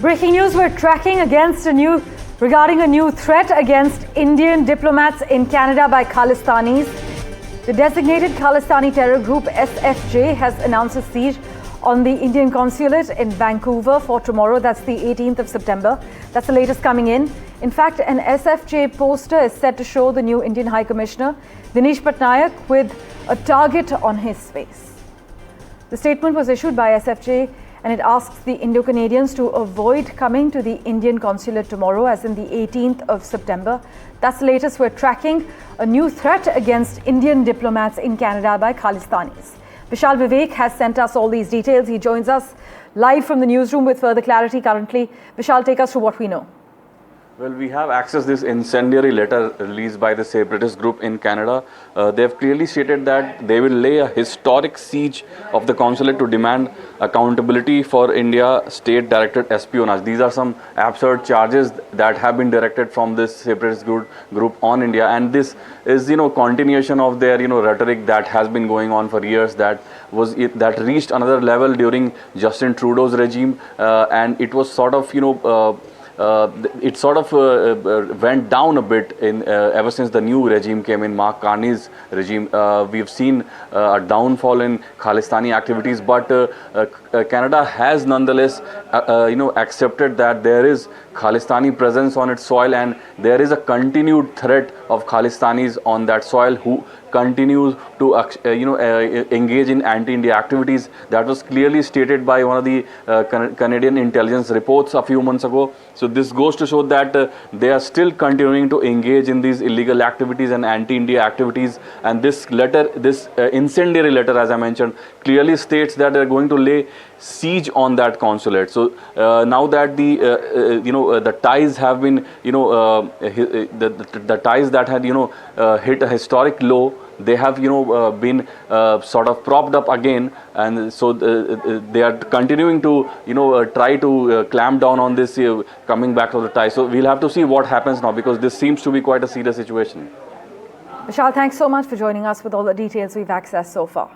Breaking news, we're tracking regarding a new threat against Indian diplomats in Canada by Khalistanis. The designated Khalistani terror group SFJ has announced a siege on the Indian Consulate in Vancouver for tomorrow. That's the 18th of September. That's the latest coming in. In fact, an SFJ poster is set to show the new Indian High Commissioner, Dinish Patnaik, with a target on his face. The statement was issued by SFJ and it asks the Indo-Canadians to avoid coming to the Indian Consulate tomorrow, as in the 18th of September. That's the latest. We're tracking a new threat against Indian diplomats in Canada by Khalistanis. Vishal Vivek has sent us all these details. He joins us live from the newsroom with further clarity currently. Vishal, take us through what we know. Well, we have accessed this incendiary letter released by the separatist group in Canada. They have clearly stated that they will lay a historic siege of the consulate to demand accountability for India state-directed espionage. These are some absurd charges that have been directed from this separatist group on India, and this is, continuation of their, rhetoric that has been going on for years. That reached another level during Justin Trudeau's regime, and it was sort of, went down a bit ever since the new regime came in, Mark Carney's regime. We've seen a downfall in Khalistani activities, but Canada has nonetheless, accepted that there is Khalistani presence on its soil, and there is a continued threat of Khalistanis on that soil who continue to engage in anti-India activities. That was clearly stated by one of the Canadian intelligence reports a few months ago. So this goes to show that they are still continuing to engage in these illegal activities and anti-India activities. And this letter, this incendiary letter, as I mentioned, clearly states that they are going to lay siege on that consulate. So now that the ties have been, the ties that had hit a historic low, they have been sort of propped up again, and so they are continuing to try to clamp down on this, coming back to the ties. So we'll have to see what happens now, because this seems to be quite a serious situation. Vishal, thanks so much for joining us with all the details we've accessed so far.